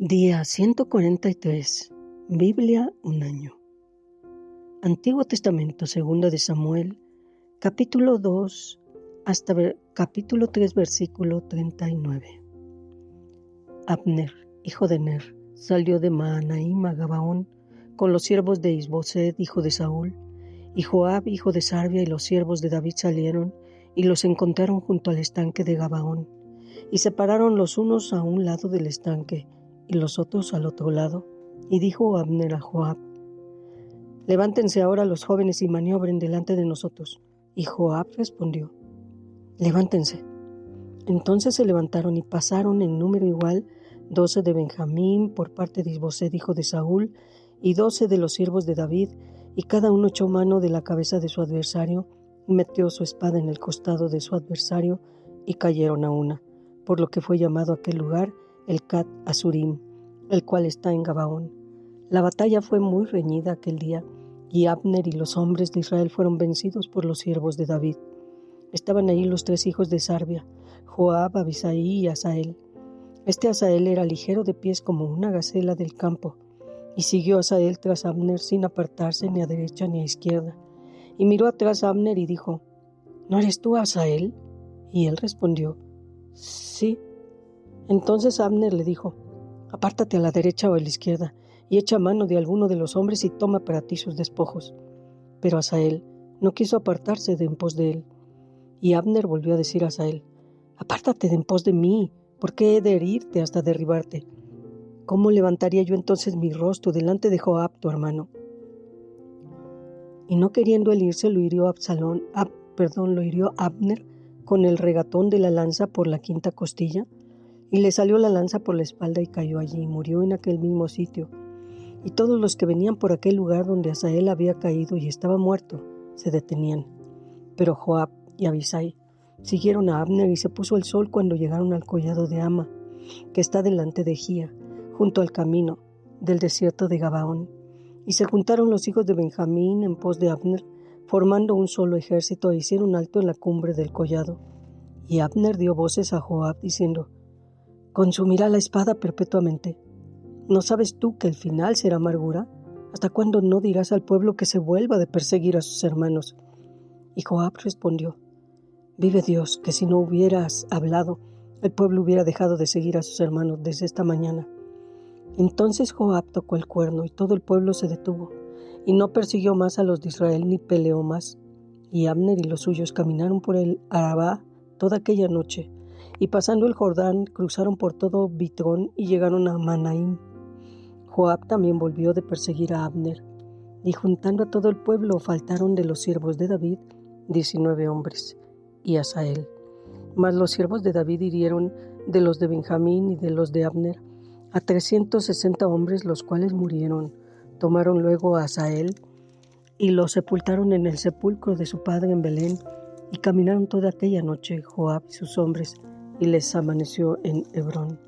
Día 143. Biblia un año. Antiguo Testamento, Segunda de Samuel, capítulo 2 hasta capítulo 3, versículo 39. Abner, hijo de Ner, salió de Mahanaim a Gabaón con los siervos de Is-Boseth, hijo de Saúl, y Joab, hijo de Sarvia, y los siervos de David salieron y los encontraron junto al estanque de Gabaón, y se pararon los unos a un lado del estanque y los otros al otro lado. Y dijo Abner a Joab: «Levántense ahora los jóvenes y maniobren delante de nosotros». Y Joab respondió: «Levántense». Entonces se levantaron y pasaron en número igual 12 de Benjamín por parte de Is-Boseth, hijo de Saúl, y 12 de los siervos de David, y cada uno echó mano de la cabeza de su adversario y metió su espada en el costado de su adversario, y cayeron a una, por lo que fue llamado aquel lugar el Cat Asurim, el cual está en Gabaón. La batalla fue muy reñida aquel día, y Abner y los hombres de Israel fueron vencidos por los siervos de David. Estaban ahí los 3 hijos de Sarvia, Joab, Abisai y Asael. Este Asael era ligero de pies como una gacela del campo, y siguió Asael tras Abner sin apartarse ni a derecha ni a izquierda. Y miró atrás a Abner y dijo: «¿No eres tú Asael?» Y él respondió: «Sí». Entonces Abner le dijo: «Apártate a la derecha o a la izquierda, y echa mano de alguno de los hombres y toma para ti sus despojos». Pero Asael no quiso apartarse de en pos de él. Y Abner volvió a decir a Asael: «Apártate de en pos de mí, porque he de herirte hasta derribarte. ¿Cómo levantaría yo entonces mi rostro delante de Joab tu hermano?» Y no queriendo él irse, lo hirió Abner con el regatón de la lanza por la quinta costilla, y le salió la lanza por la espalda y cayó allí y murió en aquel mismo sitio. Y todos los que venían por aquel lugar donde Asael había caído y estaba muerto se detenían. Pero Joab y Abisai siguieron a Abner, y se puso el sol cuando llegaron al collado de Ama, que está delante de Gía, junto al camino del desierto de Gabaón. Y se juntaron los hijos de Benjamín en pos de Abner, formando un solo ejército, e hicieron alto en la cumbre del collado. Y Abner dio voces a Joab diciendo: «¿Consumirá la espada perpetuamente? ¿No sabes tú que el final será amargura? ¿Hasta cuándo no dirás al pueblo que se vuelva de perseguir a sus hermanos?» Y Joab respondió: «Vive Dios, que si no hubieras hablado, el pueblo hubiera dejado de seguir a sus hermanos desde esta mañana». Entonces Joab tocó el cuerno, y todo el pueblo se detuvo, y no persiguió más a los de Israel ni peleó más. Y Abner y los suyos caminaron por el Arabá toda aquella noche, y pasando el Jordán cruzaron por todo Bitrón y llegaron a Mahanaim. Joab también volvió de perseguir a Abner, y juntando a todo el pueblo faltaron de los siervos de David 19 hombres, y Asael. Mas los siervos de David hirieron de los de Benjamín y de los de Abner a 360 hombres, los cuales murieron. Tomaron luego a Asael y lo sepultaron en el sepulcro de su padre en Belén, y caminaron toda aquella noche Joab y sus hombres, y les amaneció en Hebrón.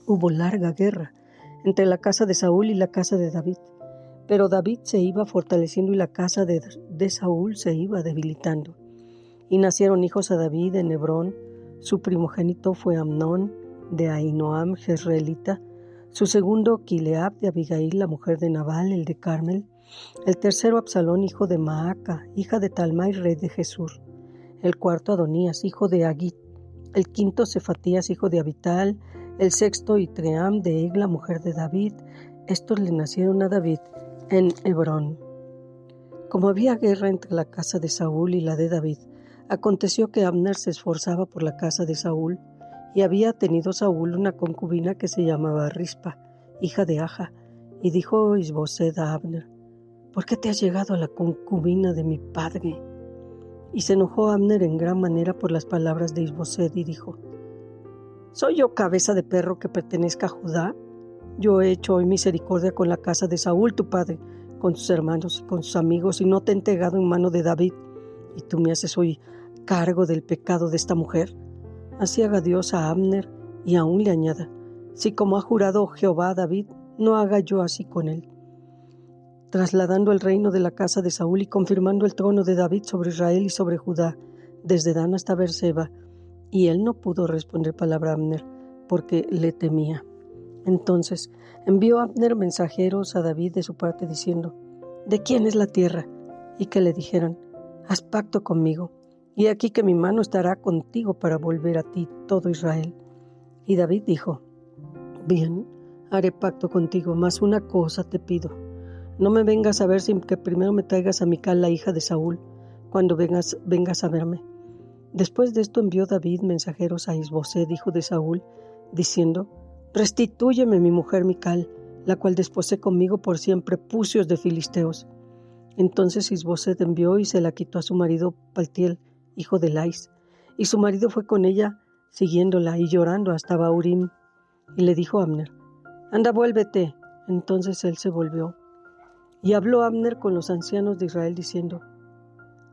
Hubo larga guerra entre la casa de Saúl y la casa de David, pero David se iba fortaleciendo y la casa de Saúl se iba debilitando. Y nacieron hijos a David en Hebrón. Su primogénito fue Amnón de Ahinoam jezreelita, su segundo Kileab de Abigail, la mujer de Nabal el de Carmel, el tercero Absalón, hijo de Maaca, hija de Talmai, rey de Jesur, el cuarto Adonías, hijo de Agit, el quinto Cefatías, hijo de Abital, el sexto Itream de Egla, mujer de David. Estos le nacieron a David en Hebrón. Como había guerra entre la casa de Saúl y la de David, aconteció que Abner se esforzaba por la casa de Saúl, y había tenido Saúl una concubina que se llamaba Rispa, hija de Aja. Y dijo Is-Boseth a Abner: «¿Por qué te has llegado a la concubina de mi padre?» Y se enojó Abner en gran manera por las palabras de Is-Boseth, y dijo: «¿Soy yo cabeza de perro que pertenezca a Judá? Yo he hecho hoy misericordia con la casa de Saúl tu padre, con sus hermanos y con sus amigos, y no te he entregado en mano de David, y tú me haces hoy cargo del pecado de esta mujer». Así haga Dios a Abner, y aún le añada: «Si como ha jurado Jehová a David, no haga yo así con él», trasladando el reino de la casa de Saúl y confirmando el trono de David sobre Israel y sobre Judá, desde Dan hasta Beerseba. Y él no pudo responder palabra a Abner, porque le temía. Entonces envió Abner mensajeros a David de su parte diciendo: ¿De quién es la tierra? Y que le dijeran: haz pacto conmigo, y aquí que mi mano estará contigo para volver a ti todo Israel. Y David dijo: bien, haré pacto contigo, mas una cosa te pido: no me vengas a ver sin que primero me traigas a Mical, la hija de Saúl, cuando vengas a verme. Después de esto envió David mensajeros a Isboset, hijo de Saúl, diciendo: restitúyeme mi mujer Mical, la cual desposé conmigo por 100 prepucios de filisteos. Entonces Isboset envió y se la quitó a su marido Paltiel, hijo de Lais, y su marido fue con ella, siguiéndola y llorando hasta Bahurim. Y le dijo a Abner: anda, vuélvete. Entonces él se volvió. Y habló Abner con los ancianos de Israel, diciendo: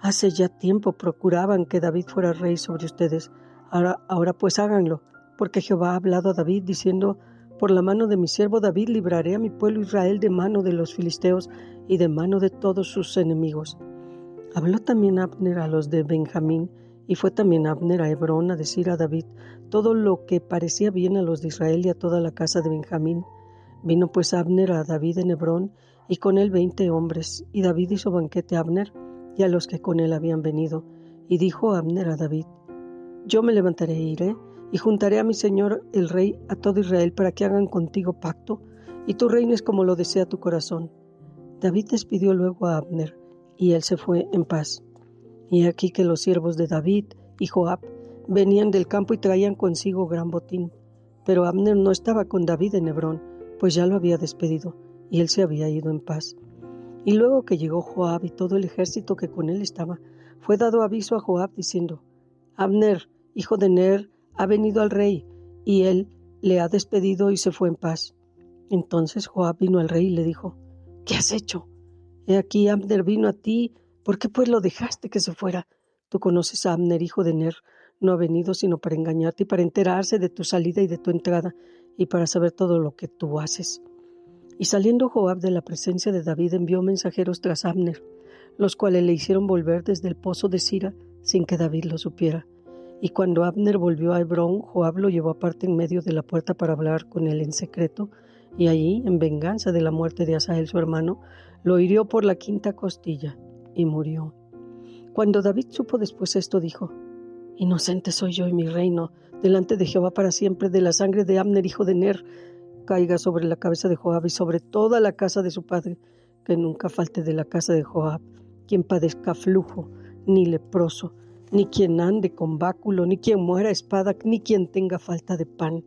hace ya tiempo procuraban que David fuera rey sobre ustedes. Ahora pues háganlo, porque Jehová ha hablado a David, diciendo: por la mano de mi siervo David libraré a mi pueblo Israel de mano de los filisteos y de mano de todos sus enemigos. Habló también Abner a los de Benjamín, y fue también Abner a Hebrón a decir a David todo lo que parecía bien a los de Israel y a toda la casa de Benjamín. Vino pues Abner a David en Hebrón, y con él 20 hombres, y David hizo banquete a Abner y a los que con él habían venido. Y dijo Abner a David: yo me levantaré e iré, y juntaré a mi señor el rey a todo Israel para que hagan contigo pacto, y tú reines como lo desea tu corazón. David despidió luego a Abner, y él se fue en paz. Y aquí que los siervos de David y Joab venían del campo y traían consigo gran botín. Pero Abner no estaba con David en Hebrón, pues ya lo había despedido, y él se había ido en paz. Y luego que llegó Joab y todo el ejército que con él estaba, fue dado aviso a Joab diciendo: Abner, hijo de Ner, ha venido al rey, y él le ha despedido y se fue en paz. Entonces Joab vino al rey y le dijo: ¿qué has hecho? He aquí Abner vino a ti, ¿por qué pues lo dejaste que se fuera? Tú conoces a Abner, hijo de Ner, no ha venido sino para engañarte y para enterarse de tu salida y de tu entrada, y para saber todo lo que tú haces. Y saliendo Joab de la presencia de David, envió mensajeros tras Abner, los cuales le hicieron volver desde el pozo de Sira, sin que David lo supiera. Y cuando Abner volvió a Hebrón, Joab lo llevó aparte en medio de la puerta para hablar con él en secreto, y allí, en venganza de la muerte de Asael su hermano, lo hirió por la 5ª costilla, y murió. Cuando David supo después esto, dijo: inocente soy yo y mi reino delante de Jehová para siempre. De la sangre de Abner, hijo de Ner, caiga sobre la cabeza de Joab y sobre toda la casa de su padre, que nunca falte de la casa de Joab quien padezca flujo, ni leproso, ni quien ande con báculo, ni quien muera a espada, ni quien tenga falta de pan.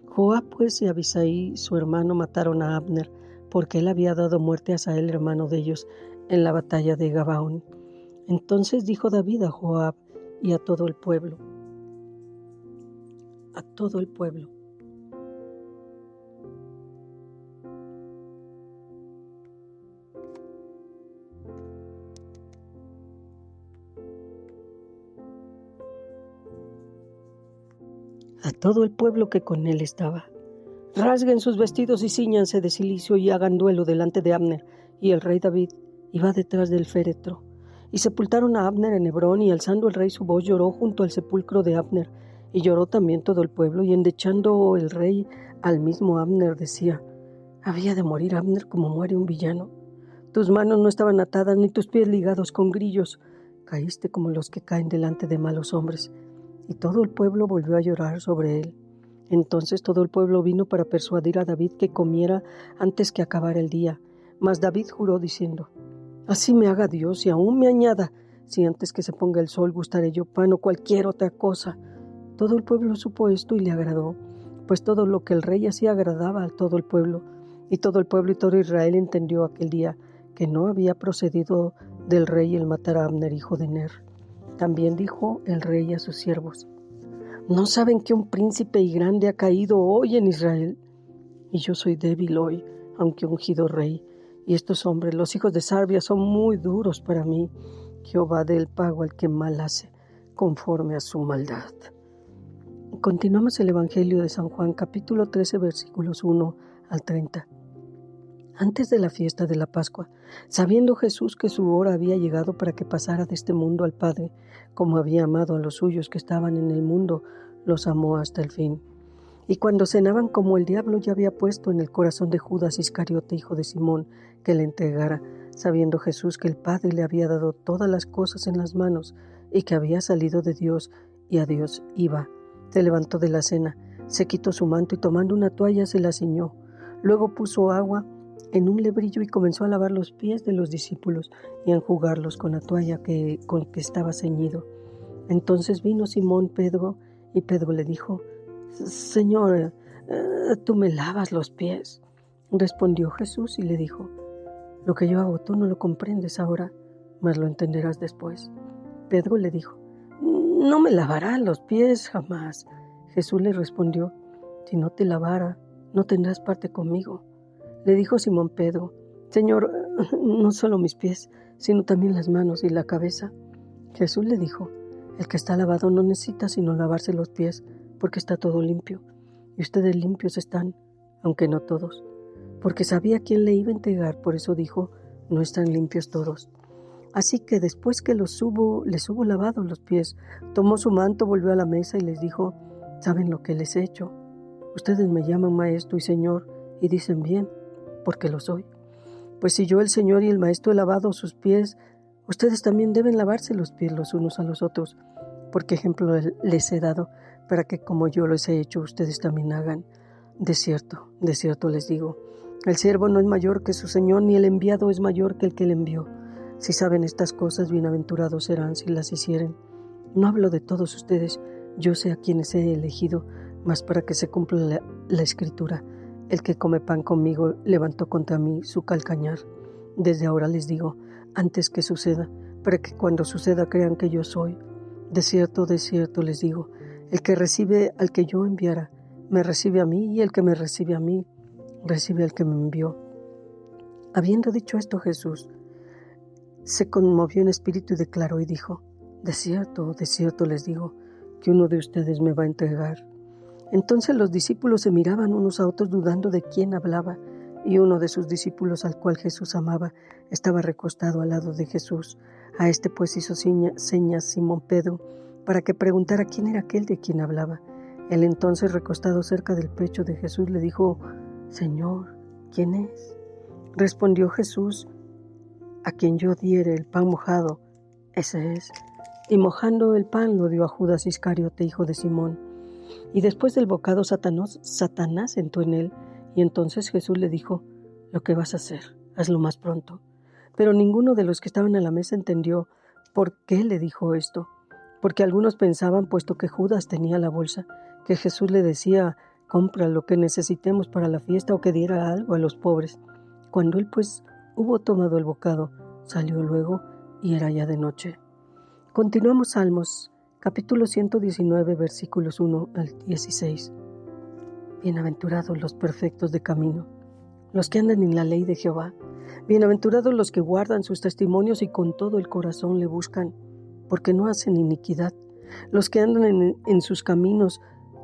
Joab pues y Abisai su hermano mataron a Abner, porque él había dado muerte a Asael, hermano de ellos, en la batalla de Gabaón. Entonces dijo David a Joab y a todo el pueblo: a todo el pueblo que con él estaba: rasguen sus vestidos y cíñanse de cilicio y hagan duelo delante de Abner. Y el rey David iba detrás del féretro. Y sepultaron a Abner en Hebrón, y alzando el rey su voz lloró junto al sepulcro de Abner. Y lloró también todo el pueblo, y endechando el rey al mismo Abner decía: había de morir Abner como muere un villano. Tus manos no estaban atadas, ni tus pies ligados con grillos. Caíste como los que caen delante de malos hombres. Y todo el pueblo volvió a llorar sobre él. Entonces todo el pueblo vino para persuadir a David que comiera antes que acabara el día. Mas David juró diciendo: así me haga Dios y aún me añada, si antes que se ponga el sol gustaré yo pan o cualquier otra cosa. Todo el pueblo supo esto y le agradó, pues todo lo que el rey hacía agradaba a todo el pueblo. Y todo el pueblo y todo Israel entendió aquel día que no había procedido del rey el matar a Abner, hijo de Ner. También dijo el rey a sus siervos: ¿no saben que un príncipe y grande ha caído hoy en Israel? Y yo soy débil hoy, aunque ungido rey. Y estos hombres, los hijos de Sarbia, son muy duros para mí. Jehová dé el pago al que mal hace, conforme a su maldad. Continuamos el Evangelio de San Juan, capítulo 13, versículos 1 al 30. Antes de la fiesta de la Pascua, sabiendo Jesús que su hora había llegado para que pasara de este mundo al Padre, como había amado a los suyos que estaban en el mundo, los amó hasta el fin. Y cuando cenaban, como el diablo ya había puesto en el corazón de Judas Iscariote, hijo de Simón, que le entregara, sabiendo Jesús que el Padre le había dado todas las cosas en las manos y que había salido de Dios y a Dios iba, se levantó de la cena, se quitó su manto y tomando una toalla se la ciñó. Luego puso agua en un lebrillo y comenzó a lavar los pies de los discípulos y a enjugarlos con la toalla con que estaba ceñido. Entonces vino Simón Pedro y Pedro le dijo: Señor, ¿tú me lavas los pies? Respondió Jesús y le dijo: lo que yo hago tú no lo comprendes ahora, mas lo entenderás después. Pedro le dijo: no me lavarás los pies jamás. Jesús le respondió: si no te lavara, no tendrás parte conmigo. Le dijo Simón Pedro: Señor, no solo mis pies, sino también las manos y la cabeza. Jesús le dijo: el que está lavado no necesita sino lavarse los pies, porque está todo limpio. Y ustedes limpios están, aunque no todos. Porque sabía quién le iba a entregar, por eso dijo: no están limpios todos. Así que después que les hubo lavado los pies, tomó su manto, volvió a la mesa y les dijo: ¿saben lo que les he hecho? Ustedes me llaman maestro y señor, y dicen bien, porque lo soy. Pues si yo, el Señor y el Maestro, he lavado sus pies, ustedes también deben lavarse los pies los unos a los otros, porque ejemplo les he dado, para que como yo los he hecho, ustedes también hagan. De cierto les digo, el siervo no es mayor que su Señor, ni el enviado es mayor que el que le envió. Si saben estas cosas, bienaventurados serán si las hicieren. No hablo de todos ustedes, yo sé a quienes he elegido, mas para que se cumpla la Escritura, el que come pan conmigo levantó contra mí su calcañar. Desde ahora les digo, antes que suceda, para que cuando suceda crean que yo soy. De cierto les digo, el que recibe al que yo enviara, me recibe a mí, y el que me recibe a mí, recibe al que me envió. Habiendo dicho esto, Jesús se conmovió en espíritu y declaró y dijo: de cierto les digo, que uno de ustedes me va a entregar. Entonces los discípulos se miraban unos a otros dudando de quién hablaba, y uno de sus discípulos, al cual Jesús amaba, estaba recostado al lado de Jesús. A este pues hizo señas Simón Pedro para que preguntara quién era aquel de quien hablaba. Él entonces, recostado cerca del pecho de Jesús, le dijo: Señor, ¿quién es? Respondió Jesús: a quien yo diere el pan mojado, ese es. Y mojando el pan lo dio a Judas Iscariote, hijo de Simón. Y después del bocado Satanás entró en él, y entonces Jesús le dijo: lo que vas a hacer, hazlo más pronto. Pero ninguno de los que estaban a la mesa entendió por qué le dijo esto, porque algunos pensaban, puesto que Judas tenía la bolsa, que Jesús le decía: compra lo que necesitemos para la fiesta, o que diera algo a los pobres. Cuando él pues hubo tomado el bocado, salió luego, y era ya de noche. Continuamos Salmos, capítulo 119, versículos 1 al 16. Bienaventurados los perfectos de camino, los que andan en la ley de Jehová. Bienaventurados los que guardan sus testimonios y con todo el corazón le buscan, porque no hacen iniquidad. Los que andan en sus caminos,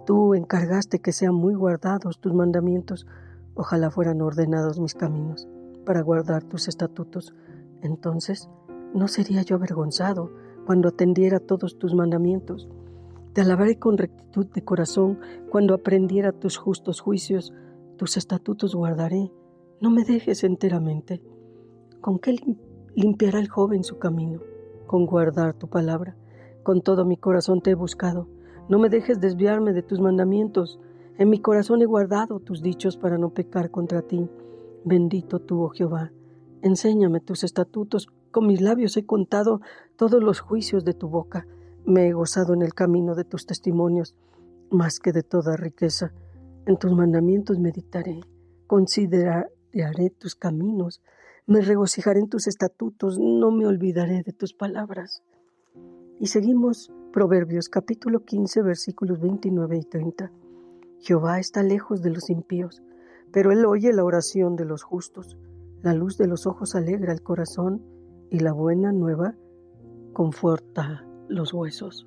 tú encargaste que sean muy guardados tus mandamientos. Ojalá fueran ordenados mis caminos, para guardar tus estatutos. Entonces no sería yo avergonzado cuando atendiera todos tus mandamientos. Te alabaré con rectitud de corazón cuando aprendiera tus justos juicios. Tus estatutos guardaré, no me dejes enteramente. ¿Con qué limpiará el joven su camino? Con guardar tu palabra. Con todo mi corazón te he buscado. No me dejes desviarme de tus mandamientos. En mi corazón he guardado tus dichos para no pecar contra ti. Bendito tú, oh Jehová. Enséñame tus estatutos. Con mis labios he contado todos los juicios de tu boca. Me he gozado en el camino de tus testimonios, más que de toda riqueza. En tus mandamientos meditaré, consideraré tus caminos, me regocijaré en tus estatutos, no me olvidaré de tus palabras. Y seguimos Proverbios capítulo 15, versículos 29 y 30. Jehová está lejos de los impíos, pero él oye la oración de los justos. La luz de los ojos alegra el corazón, y la buena nueva conforta los huesos.